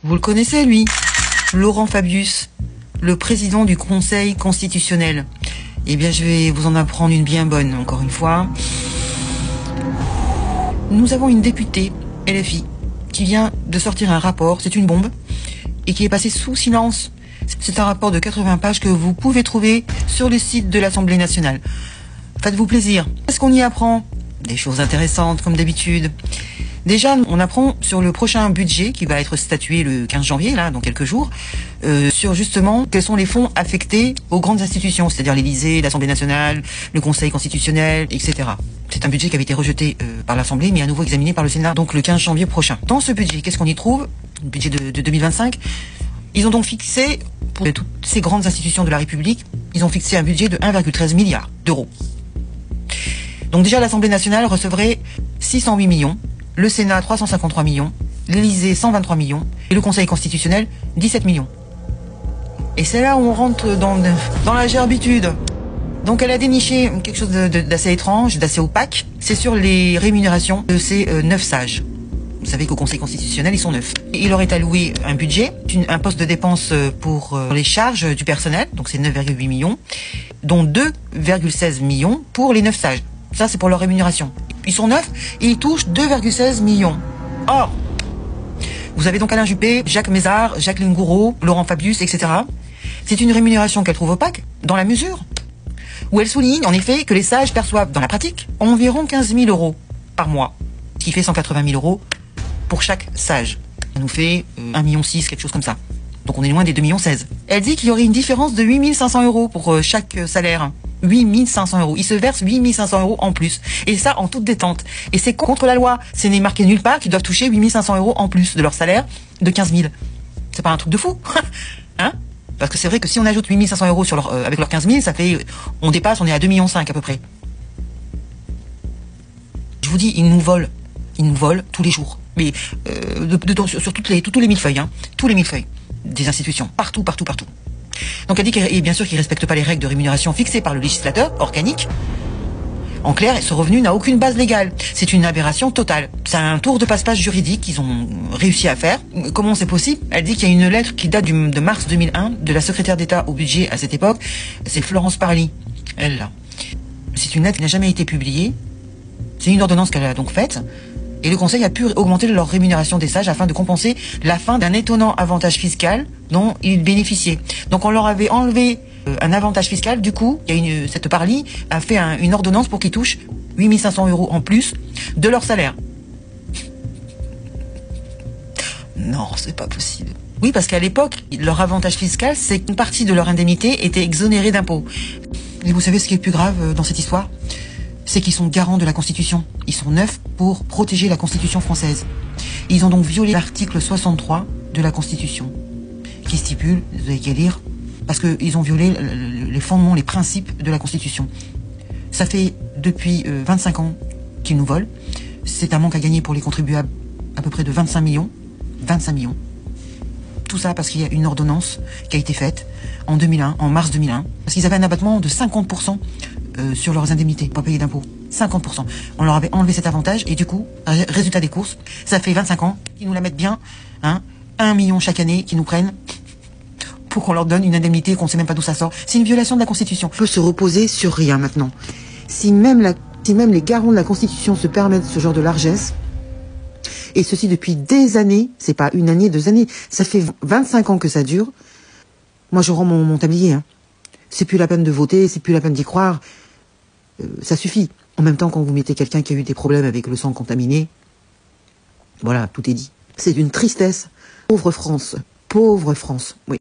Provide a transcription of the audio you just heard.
Vous le connaissez, lui, Laurent Fabius, le président du Conseil constitutionnel. Eh bien, je vais vous en apprendre une bien bonne, encore une fois. Nous avons une députée, LFI, qui vient de sortir un rapport, c'est une bombe, et qui est passé sous silence. C'est un rapport de 80 pages que vous pouvez trouver sur le site de l'Assemblée nationale. Faites-vous plaisir. Qu'est-ce qu'on y apprend? Des choses intéressantes, comme d'habitude. Déjà, on apprend sur le prochain budget qui va être statué le 15 janvier, là, dans quelques jours, sur justement quels sont les fonds affectés aux grandes institutions, c'est-à-dire l'Élysée, l'Assemblée nationale, le Conseil constitutionnel, etc. C'est un budget qui avait été rejeté par l'Assemblée, mais à nouveau examiné par le Sénat, donc le 15 janvier prochain. Dans ce budget, qu'est-ce qu'on y trouve? Le budget de 2025. Ils ont donc fixé, pour toutes ces grandes institutions de la République, ils ont fixé un budget de 1,13 milliard d'euros. Donc déjà, l'Assemblée nationale recevrait 608 millions, le Sénat 353 millions, l'Élysée 123 millions, et le Conseil constitutionnel 17 millions. Et c'est là où on rentre dans la gerbitude. Donc elle a déniché quelque chose d'assez étrange, d'assez opaque. C'est sur les rémunérations de ces 9 sages. Vous savez qu'au Conseil constitutionnel, ils sont 9. Il leur est alloué un budget, un poste de dépense pour les charges du personnel, donc c'est 9,8 millions, dont 2,16 millions pour les 9 sages. Ça, c'est pour leur rémunération. Ils sont 9 et ils touchent 2,16 millions. Or, vous avez donc Alain Juppé, Jacques Mézard, Jacqueline Gouraud, Laurent Fabius, etc. C'est une rémunération qu'elle trouve opaque, dans la mesure où elle souligne en effet que les sages perçoivent dans la pratique environ 15 000 euros par mois, ce qui fait 180 000 euros pour chaque sage. Ça nous fait 1,6 million, quelque chose comme ça. Donc on est loin des 2,16 millions. Elle dit qu'il y aurait une différence de 8 500 euros pour chaque salaire. 8 500 euros. Ils se versent 8 500 euros en plus. Et ça, en toute détente. Et c'est contre la loi. Ce n'est marqué nulle part qu'ils doivent toucher 8 500 euros en plus de leur salaire de 15 000. C'est pas un truc de fou. Hein? Parce que c'est vrai que si on ajoute 8 500 euros sur avec leurs 15 000, ça fait, on dépasse, on est à 2,5 millions à peu près. Je vous dis, ils nous volent. Ils nous volent tous les jours. Mais, sur tous les millefeuilles, hein. Tous les millefeuilles des institutions. Partout. Donc elle dit et bien sûr qu'ils ne respectent pas les règles de rémunération fixées par le législateur organique. En clair, ce revenu n'a aucune base légale. C'est une aberration totale. C'est un tour de passe-passe juridique qu'ils ont réussi à faire. Comment c'est possible? Elle dit qu'il y a une lettre qui date de mars 2001 de la secrétaire d'État au budget à cette époque. C'est Florence Parly. Elle là. C'est une lettre qui n'a jamais été publiée. C'est une ordonnance qu'elle a donc faite. Et le Conseil a pu augmenter leur rémunération des sages afin de compenser la fin d'un étonnant avantage fiscal dont ils bénéficiaient. Donc on leur avait enlevé un avantage fiscal. Du coup, cette Parly a fait une ordonnance pour qu'ils touchent 8 500 euros en plus de leur salaire. Non, c'est pas possible. Oui, parce qu'à l'époque, leur avantage fiscal, c'est qu'une partie de leur indemnité était exonérée d'impôts. Et vous savez ce qui est le plus grave dans cette histoire ? C'est qu'ils sont garants de la Constitution. Ils sont 9 pour protéger la Constitution française. Ils ont donc violé l'article 63 de la Constitution, qui stipule, vous avez qu'à lire, parce qu'ils ont violé les fondements, les principes de la Constitution. Ça fait depuis 25 ans qu'ils nous volent. C'est un manque à gagner pour les contribuables, à peu près de 25 millions. 25 millions. Tout ça parce qu'il y a une ordonnance qui a été faite en 2001, en mars 2001, parce qu'ils avaient un abattement de 50% sur leurs indemnités, pas payer d'impôts. 50%. On leur avait enlevé cet avantage et du coup, résultat des courses, ça fait 25 ans qu'ils nous la mettent bien, hein, 1 million chaque année qu'ils nous prennent pour qu'on leur donne une indemnité qu'on ne sait même pas d'où ça sort. C'est une violation de la Constitution. On peut se reposer sur rien maintenant. Si même les garants de la Constitution se permettent ce genre de largesse, et ceci depuis des années, c'est pas une année, 2 années, ça fait 25 ans que ça dure, moi je rends mon tablier. Hein. C'est plus la peine de voter, c'est plus la peine d'y croire. Ça suffit. En même temps, quand vous mettez quelqu'un qui a eu des problèmes avec le sang contaminé, voilà, tout est dit. C'est d'une tristesse. Pauvre France, oui.